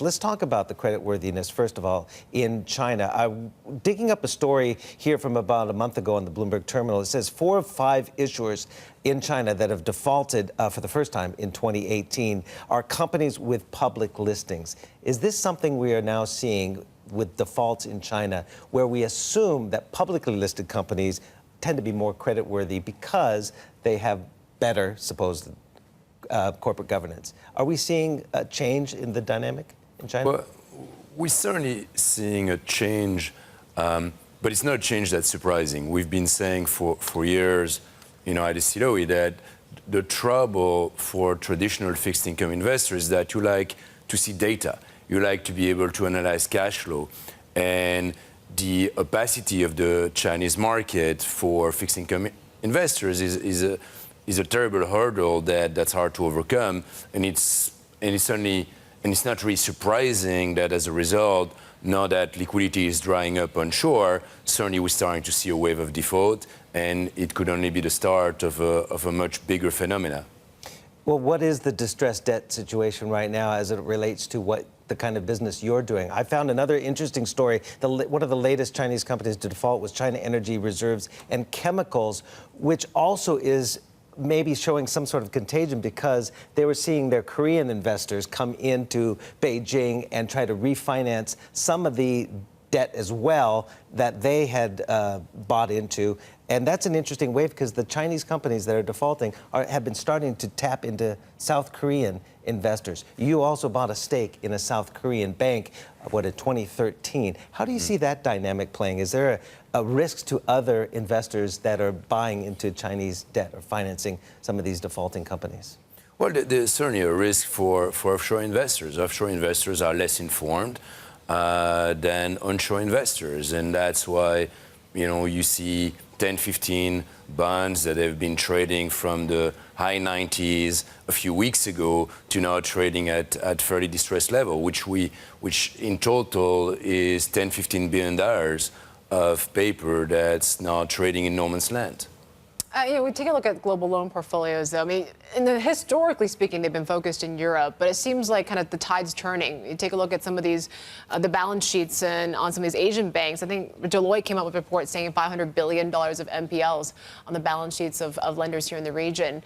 Let's talk about the creditworthiness, first of all, in China. I'm digging up a story here from about a month ago on the Bloomberg terminal. It says 4 of 5 issuers in China that have defaulted for the first time in 2018 are companies with public listings. Is this something we are now seeing with defaults in China, where we assume that publicly listed companies tend to be more creditworthy because they have better, supposed corporate governance? Are we seeing a change in the dynamic in China? Well, we're certainly seeing a change, but it's not a change that's surprising. We've been saying for years, at CLOE, that the trouble for traditional fixed income investors is that you like to see data. You like to be able to analyze cash flow. And the opacity of the Chinese market for fixed income investors is a terrible hurdle that's hard to overcome. And it's not really surprising that as a result, now that liquidity is drying up onshore, certainly we're starting to see a wave of default, and it could only be the start of a much bigger phenomena. Well, what is the distressed debt situation right now as it relates to what the kind of business you're doing? I found another interesting story. One of the latest Chinese companies to default was China Energy Reserves and Chemicals, which also is maybe showing some sort of contagion because they were seeing their Korean investors come into Beijing and try to refinance some of the debt as well that they had bought into. And that's an interesting wave because the Chinese companies that are defaulting have been starting to tap into South Korean investors. You also bought a stake in a South Korean bank, in 2013. How do you see that dynamic playing? Is there a risk to other investors that are buying into Chinese debt or financing some of these defaulting companies? Well, there's certainly a risk for offshore investors. Offshore investors are less informed than onshore investors, and that's why you see 10, 15 bonds that have been trading from the high 90s a few weeks ago to now trading at fairly distressed level, which in total is $10, $15 billion of paper that's now trading in no man's land. We take a look at global loan portfolios, though. I mean, historically speaking, they've been focused in Europe, but it seems like kind of the tide's turning. You take a look at some of these, the balance sheets on some of these Asian banks. I think Deloitte came out with a report saying $500 billion of NPLs on the balance sheets of lenders here in the region.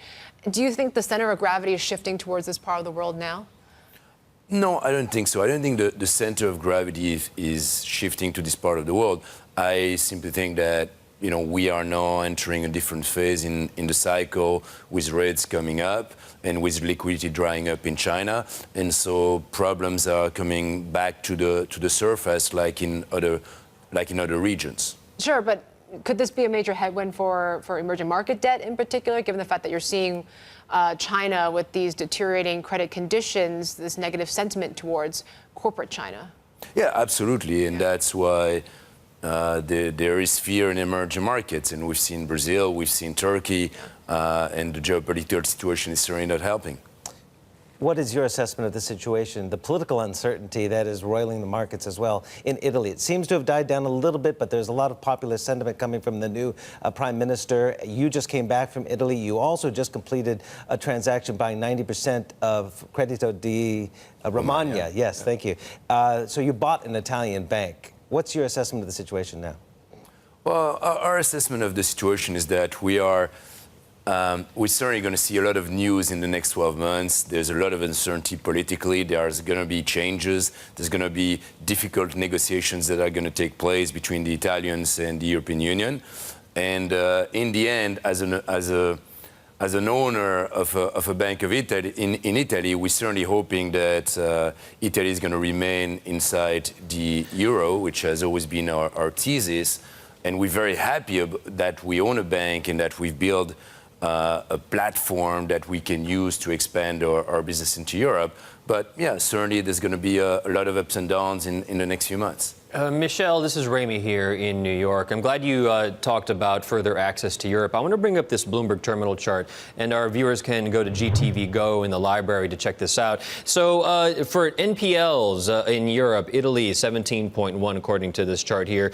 Do you think the center of gravity is shifting towards this part of the world now? No, I don't think so. I don't think the center of gravity is shifting to this part of the world. I simply think that we are now entering a different phase in the cycle with rates coming up and with liquidity drying up in China. And so problems are coming back to the surface like in other regions. Sure, but could this be a major headwind for emerging market debt in particular, given the fact that you're seeing China with these deteriorating credit conditions, this negative sentiment towards corporate China? Yeah, absolutely. And that's why there is fear in emerging markets, and we've seen Brazil, we've seen Turkey, and the geopolitical situation is certainly not helping. What is your assessment of the situation, the political uncertainty that is roiling the markets as well in Italy? It seems to have died down a little bit, but there's a lot of popular sentiment coming from the new prime minister. You just came back from Italy. You also just completed a transaction buying 90% of Credito di Romagna. Yes, thank you. So you bought an Italian bank. What's your assessment of the situation now? Well, our assessment of the situation is that we're certainly going to see a lot of news in the next 12 months. There's a lot of uncertainty politically. There's going to be changes. There's going to be difficult negotiations that are going to take place between the Italians and the European Union. And in the end, as an owner of a Bank of Italy in Italy, we're certainly hoping that Italy is going to remain inside the euro, which has always been our thesis. And we're very happy that we own a bank and that we've built a platform that we can use to expand our business into Europe. But yeah, certainly there's going to be a lot of ups and downs in the next few months. Michelle, this is Ramey here in New York. I'm glad you talked about further access to Europe. I want to bring up this Bloomberg terminal chart, and our viewers can go to GTV Go in the library to check this out. So for NPLs in Europe, Italy 17.1 according to this chart here.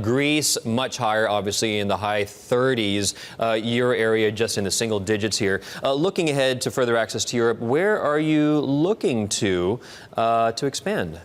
Greece much higher, obviously in the high 30s. Euro area just in the single digits here. Looking ahead to further access to Europe, where are you looking to expand?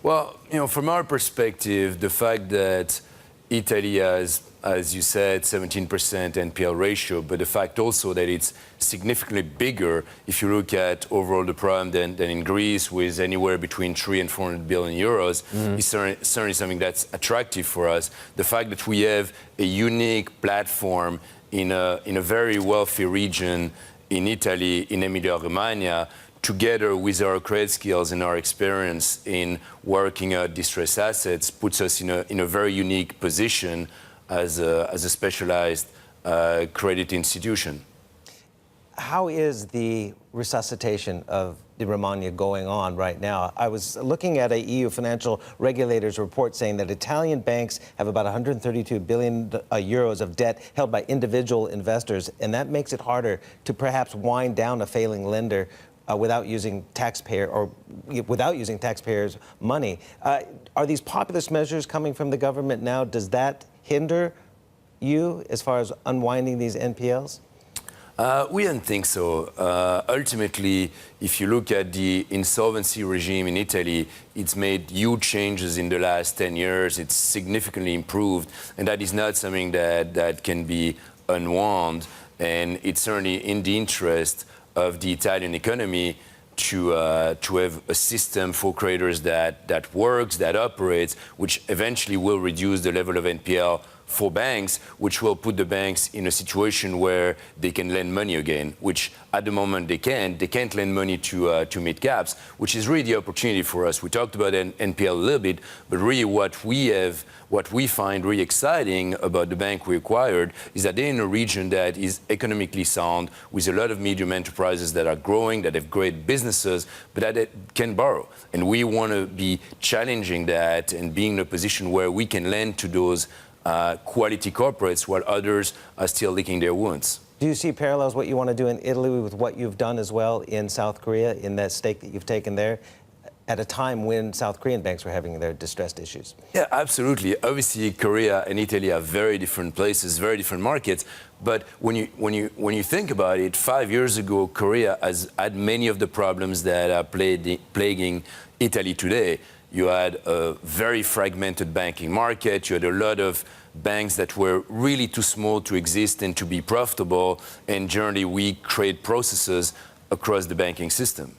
Well, from our perspective, the fact that Italy has, as you said, 17% NPL ratio, but the fact also that it's significantly bigger if you look at overall the problem than in Greece, with anywhere between 300 and 400 billion euros, is certainly something that's attractive for us. The fact that we have a unique platform in a very wealthy region in Italy, in Emilia-Romagna, together with our credit skills and our experience in working out distressed assets, puts us in a very unique position as a specialized credit institution. How is the resuscitation of the Romagna going on right now? I was looking at a EU financial regulators report saying that Italian banks have about 132 billion euros of debt held by individual investors, and that makes it harder to perhaps wind down a failing lender without using taxpayers' money. Are these populist measures coming from the government now? Does that hinder you as far as unwinding these NPLs? We don't think so. Ultimately, if you look at the insolvency regime in Italy, it's made huge changes in the last 10 years. It's significantly improved, and that is not something that can be unwound. And it's certainly in the interest of the Italian economy to have a system for creditors that works, that operates, which eventually will reduce the level of NPL for banks, which will put the banks in a situation where they can lend money again, which at the moment they can't. They can't lend money to mid-caps, which is really the opportunity for us. We talked about NPL a little bit, but really what we find really exciting about the bank we acquired is that they're in a region that is economically sound, with a lot of medium enterprises that are growing, that have great businesses, but that can borrow. And we want to be challenging that and being in a position where we can lend to those quality corporates while others are still licking their wounds. Do you see parallels what you want to do in Italy with what you've done as well in South Korea, in that stake that you've taken there, at a time when South Korean banks were having their distressed issues? Yeah, absolutely. Obviously, Korea and Italy are very different places, very different markets. But when you think about it, 5 years ago, Korea has had many of the problems that are plaguing Italy today. You had a very fragmented banking market. You had a lot of banks that were really too small to exist and to be profitable. And generally, we create processes across the banking system.